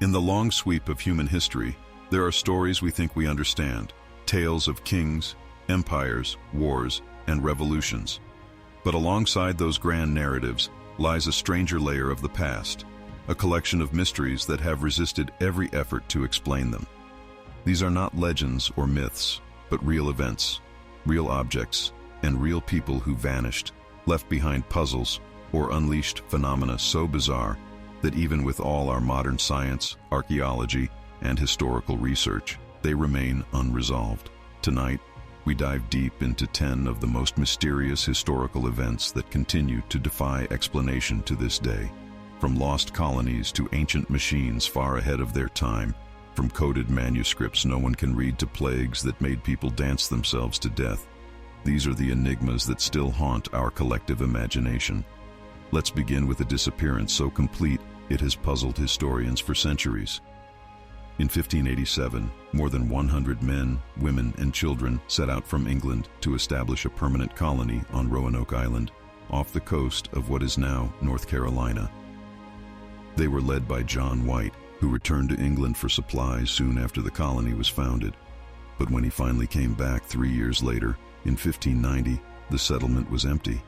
In the long sweep of human history, there are stories we think we understand, tales of kings, empires, wars, and revolutions. But alongside those grand narratives lies a stranger layer of the past, a collection of mysteries that have resisted every effort to explain them. These are not legends or myths, but real events, real objects, and real people who vanished, left behind puzzles, or unleashed phenomena so bizarre that even with all our modern science, archaeology, and historical research, they remain unresolved. Tonight, we dive deep into 10 of the most mysterious historical events that continue to defy explanation to this day. From lost colonies to ancient machines far ahead of their time, from coded manuscripts no one can read to plagues that made people dance themselves to death. These are the enigmas that still haunt our collective imagination. Let's begin with a disappearance so complete it has puzzled historians for centuries. In 1587, more than 100 men, women, and children set out from England to establish a permanent colony on Roanoke Island, off the coast of what is now North Carolina. They were led by John White, who returned to England for supplies soon after the colony was founded. But when he finally came back 3 years later, in 1590, the settlement was empty.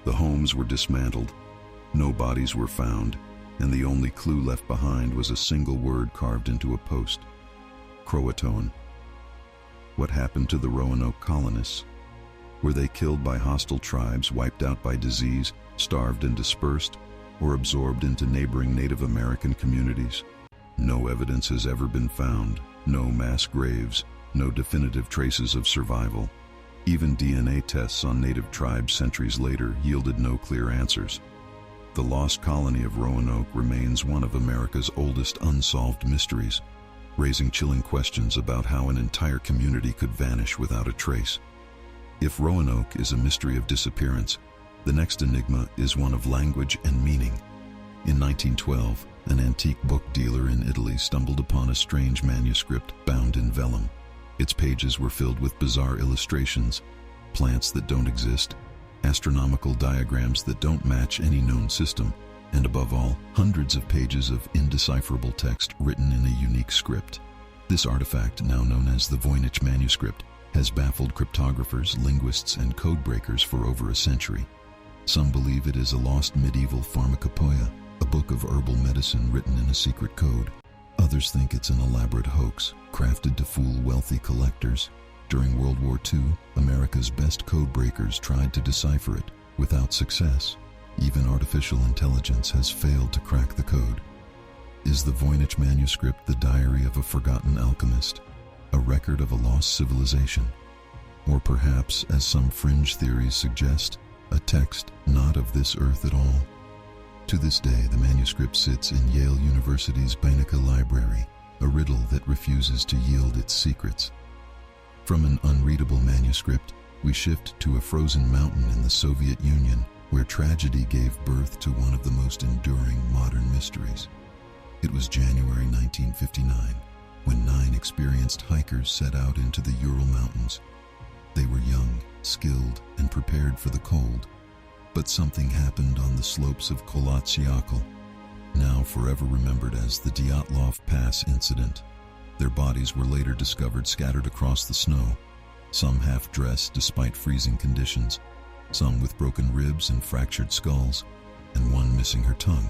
The homes were dismantled, no bodies were found, and the only clue left behind was a single word carved into a post: Croatoan. What happened to the Roanoke colonists? Were they killed by hostile tribes, wiped out by disease, starved and dispersed, or absorbed into neighboring Native American communities? No evidence has ever been found, no mass graves, no definitive traces of survival. Even DNA tests on native tribes centuries later yielded no clear answers. The lost colony of Roanoke remains one of America's oldest unsolved mysteries, raising chilling questions about how an entire community could vanish without a trace. If Roanoke is a mystery of disappearance, the next enigma is one of language and meaning. In 1912, an antique book dealer in Italy stumbled upon a strange manuscript bound in vellum. Its pages were filled with bizarre illustrations, plants that don't exist, astronomical diagrams that don't match any known system, and above all, hundreds of pages of indecipherable text written in a unique script. This artifact, now known as the Voynich manuscript, has baffled cryptographers, linguists, and codebreakers for over a century. Some believe it is a lost medieval pharmacopoeia, a book of herbal medicine written in a secret code. Others think it's an elaborate hoax, crafted to fool wealthy collectors. During World War II, America's best codebreakers tried to decipher it, without success. Even artificial intelligence has failed to crack the code. Is the Voynich manuscript the diary of a forgotten alchemist, a record of a lost civilization? Or perhaps, as some fringe theories suggest, a text not of this earth at all? To this day, the manuscript sits in Yale University's Beinecke Library, a riddle that refuses to yield its secrets. From an unreadable manuscript, we shift to a frozen mountain in the Soviet Union, where tragedy gave birth to one of the most enduring modern mysteries. It was January 1959, when 9 experienced hikers set out into the Ural Mountains. They were young, skilled, and prepared for the cold. But something happened on the slopes of Kolatsiakal, now forever remembered as the Dyatlov Pass incident. Their bodies were later discovered scattered across the snow, some half-dressed despite freezing conditions, some with broken ribs and fractured skulls, and one missing her tongue.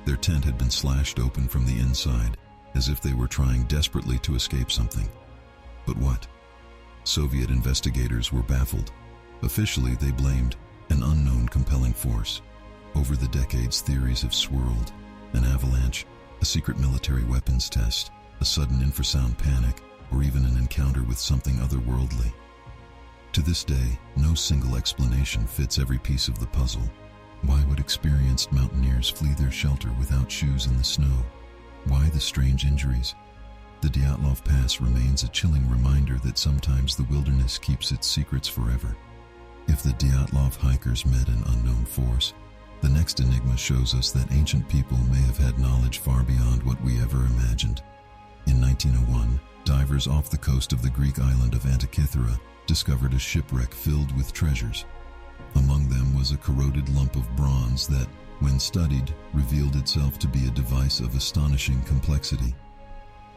Their tent had been slashed open from the inside, as if they were trying desperately to escape something. But what? Soviet investigators were baffled. Officially, they blamed an unknown compelling force. Over the decades, theories have swirled: an avalanche, a secret military weapons test, a sudden infrasound panic, or even an encounter with something otherworldly. To this day, no single explanation fits every piece of the puzzle. Why would experienced mountaineers flee their shelter without shoes in the snow? Why the strange injuries? The Dyatlov Pass remains a chilling reminder that sometimes the wilderness keeps its secrets forever. If the Dyatlov hikers met an unknown force, the next enigma shows us that ancient people may have had knowledge far beyond what we ever imagined. In 1901, divers off the coast of the Greek island of Antikythera discovered a shipwreck filled with treasures. Among them was a corroded lump of bronze that, when studied, revealed itself to be a device of astonishing complexity.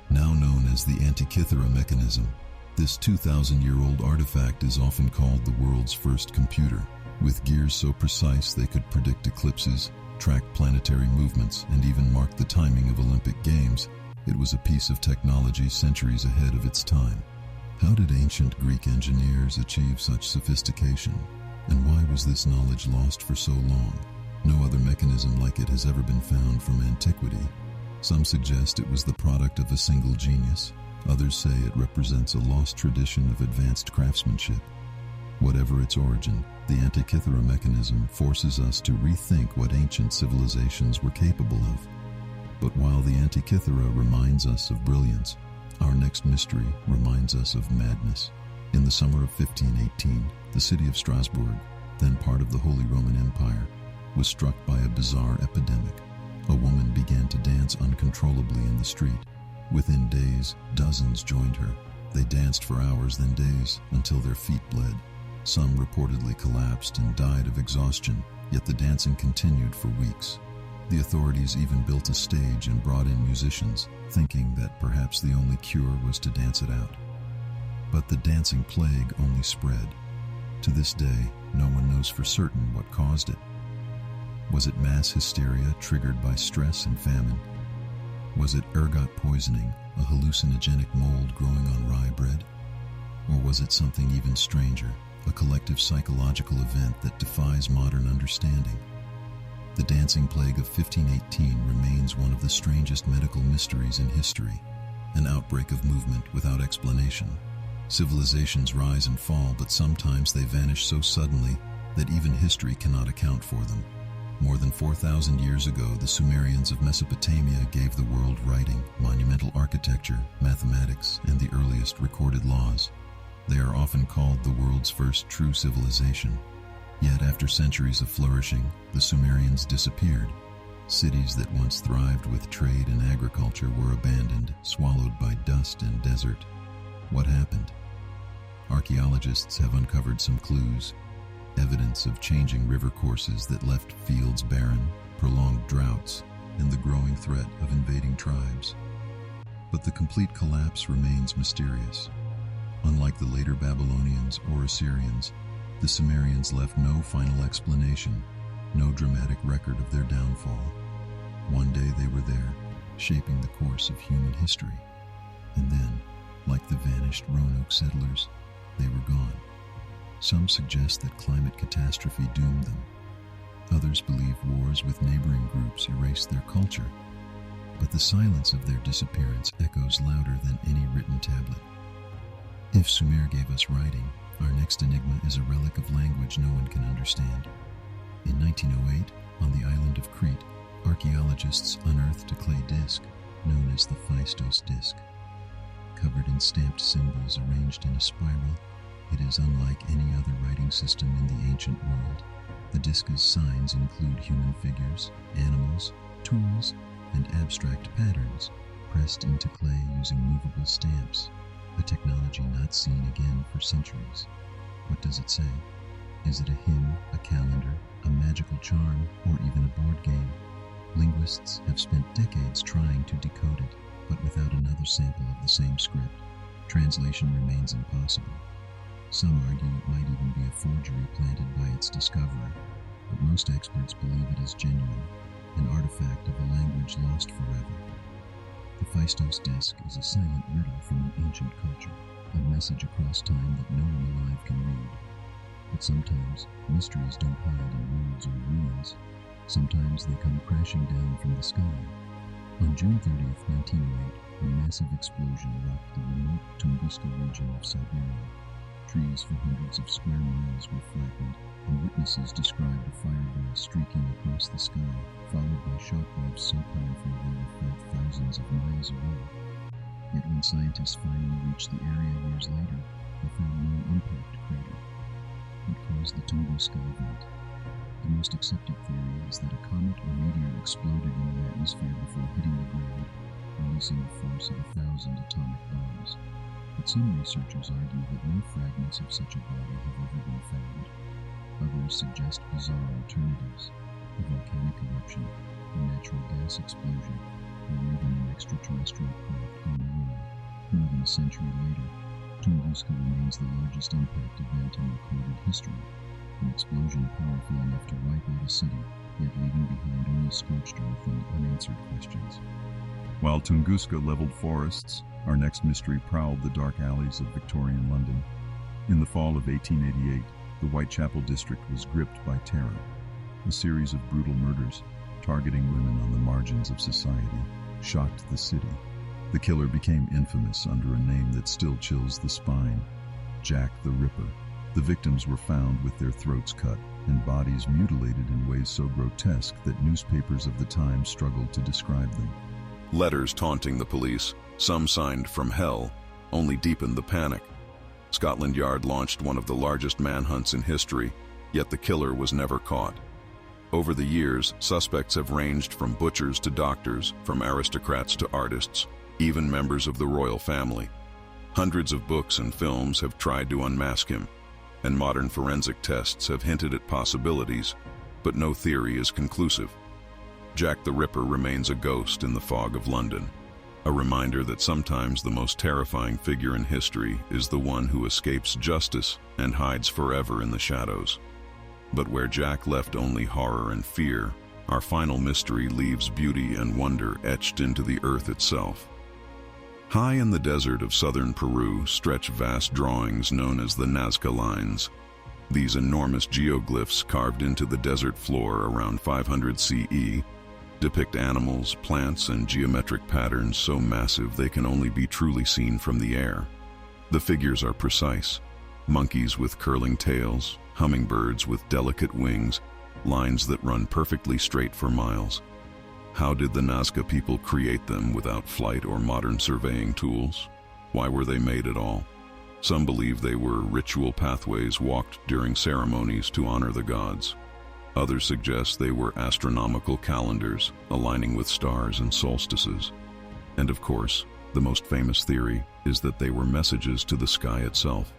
Now known as the Antikythera mechanism, this 2,000-year-old artifact is often called the world's first computer. With gears so precise they could predict eclipses, track planetary movements, and even mark the timing of Olympic Games, it was a piece of technology centuries ahead of its time. How did ancient Greek engineers achieve such sophistication? And why was this knowledge lost for so long? No other mechanism like it has ever been found from antiquity. Some suggest it was the product of a single genius. Others say it represents a lost tradition of advanced craftsmanship. Whatever its origin, the Antikythera mechanism forces us to rethink what ancient civilizations were capable of. But while the Antikythera reminds us of brilliance, our next mystery reminds us of madness. In the summer of 1518, the city of Strasbourg, then part of the Holy Roman Empire, was struck by a bizarre epidemic. A woman began to dance uncontrollably in the street. Within days, dozens joined her. They danced for hours, then days, until their feet bled. Some reportedly collapsed and died of exhaustion, yet the dancing continued for weeks. The authorities even built a stage and brought in musicians, thinking that perhaps the only cure was to dance it out. But the dancing plague only spread. To this day, no one knows for certain what caused it. Was it mass hysteria triggered by stress and famine? Was it ergot poisoning, a hallucinogenic mold growing on rye bread? Or was it something even stranger, a collective psychological event that defies modern understanding? The dancing plague of 1518 remains one of the strangest medical mysteries in history, an outbreak of movement without explanation. Civilizations rise and fall, but sometimes they vanish so suddenly that even history cannot account for them. More than 4,000 years ago, the Sumerians of Mesopotamia gave the world writing, monumental architecture, mathematics, and the earliest recorded laws. They are often called the world's first true civilization. Yet after centuries of flourishing, the Sumerians disappeared. Cities that once thrived with trade and agriculture were abandoned, swallowed by dust and desert. What happened? Archaeologists have uncovered some clues. Evidence of changing river courses that left fields barren, prolonged droughts, and the growing threat of invading tribes. But the complete collapse remains mysterious. Unlike the later Babylonians or Assyrians, the Sumerians left no final explanation, no dramatic record of their downfall. One day they were there, shaping the course of human history. And then, like the vanished Roanoke settlers, they were gone. Some suggest that climate catastrophe doomed them. Others believe wars with neighboring groups erased their culture. But the silence of their disappearance echoes louder than any written tablet. If Sumer gave us writing, our next enigma is a relic of language no one can understand. In 1908, on the island of Crete, archaeologists unearthed a clay disc known as the Phaistos disc. Covered in stamped symbols arranged in a spiral, it is unlike any other writing system in the ancient world. The disc's signs include human figures, animals, tools, and abstract patterns pressed into clay using movable stamps, a technology not seen again for centuries. What does it say? Is it a hymn, a calendar, a magical charm, or even a board game? Linguists have spent decades trying to decode it, but without another sample of the same script, translation remains impossible. Some argue it might even be a forgery planted by its discoverer, but most experts believe it is genuine, an artifact of a language lost forever. The Phaistos disc is a silent riddle from an ancient culture, a message across time that no one alive can read. But sometimes, mysteries don't hide in words or ruins. Sometimes they come crashing down from the sky. On June 30th, 1908, a massive explosion rocked the remote Tunguska region of Siberia. Trees for hundreds of square miles were flattened, and witnesses described a fireball streaking across the sky, followed by shockwaves so powerful they were felt thousands of miles away. Yet when scientists finally reached the area years later, they found no impact crater. What caused the Tunguska event? The most accepted theory is that a comet or meteor exploded in the atmosphere before hitting the ground, releasing a force of 1,000 atomic bombs. But some researchers argue that no fragments of such a body have ever been found. Others suggest bizarre alternatives. a volcanic eruption, a natural gas explosion, or even an extraterrestrial craft gone wrong. More than a century later, Tunguska remains the largest impact event in recorded history, an explosion powerful enough to wipe out a city, yet leaving behind only scorched earth and unanswered questions. While Tunguska leveled forests, our next mystery prowled the dark alleys of Victorian London. In the fall of 1888, the Whitechapel district was gripped by terror. A series of brutal murders, targeting women on the margins of society, shocked the city. The killer became infamous under a name that still chills the spine: Jack the Ripper. The victims were found with their throats cut and bodies mutilated in ways so grotesque that newspapers of the time struggled to describe them. Letters taunting the police, some signed from hell, only deepened the panic. Scotland Yard launched one of the largest manhunts in history, yet the killer was never caught. Over the years, suspects have ranged from butchers to doctors, from aristocrats to artists, even members of the royal family. Hundreds of books and films have tried to unmask him, and modern forensic tests have hinted at possibilities, but no theory is conclusive. Jack the Ripper remains a ghost in the fog of London, a reminder that sometimes the most terrifying figure in history is the one who escapes justice and hides forever in the shadows. But where Jack left only horror and fear, our final mystery leaves beauty and wonder etched into the earth itself. High in the desert of southern Peru stretch vast drawings known as the Nazca lines. These enormous geoglyphs carved into the desert floor around 500 CE depict animals, plants, and geometric patterns so massive they can only be truly seen from the air. The figures are precise: monkeys with curling tails, hummingbirds with delicate wings, lines that run perfectly straight for miles. How did the Nazca people create them without flight or modern surveying tools? Why were they made at all? Some believe they were ritual pathways walked during ceremonies to honor the gods. Others suggest they were astronomical calendars, aligning with stars and solstices. And of course, the most famous theory is that they were messages to the sky itself,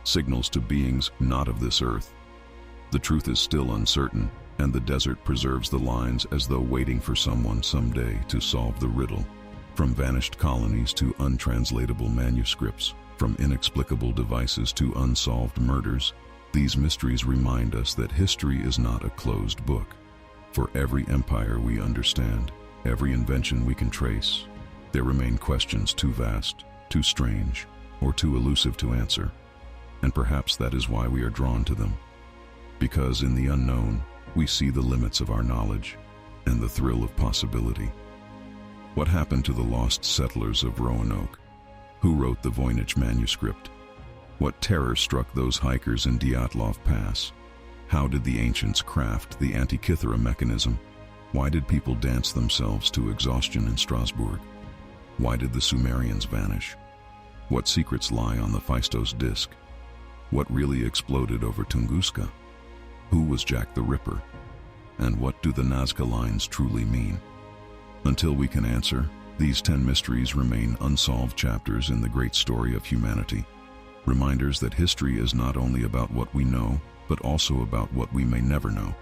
signals to beings not of this earth. The truth is still uncertain, and the desert preserves the lines as though waiting for someone someday to solve the riddle. From vanished colonies to untranslatable manuscripts, from inexplicable devices to unsolved murders, these mysteries remind us that history is not a closed book. For every empire we understand, every invention we can trace, there remain questions too vast, too strange, or too elusive to answer. And perhaps that is why we are drawn to them. Because in the unknown, we see the limits of our knowledge and the thrill of possibility. What happened to the lost settlers of Roanoke? Who wrote the Voynich manuscript? What terror struck those hikers in Dyatlov Pass? How did the ancients craft the Antikythera mechanism? Why did people dance themselves to exhaustion in Strasbourg? Why did the Sumerians vanish? What secrets lie on the Phaistos disk? What really exploded over Tunguska? Who was Jack the Ripper? And what do the Nazca lines truly mean? Until we can answer, these 10 mysteries remain unsolved chapters in the great story of humanity. Reminders that history is not only about what we know, but also about what we may never know.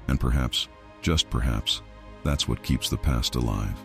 And perhaps, just perhaps, that's what keeps the past alive.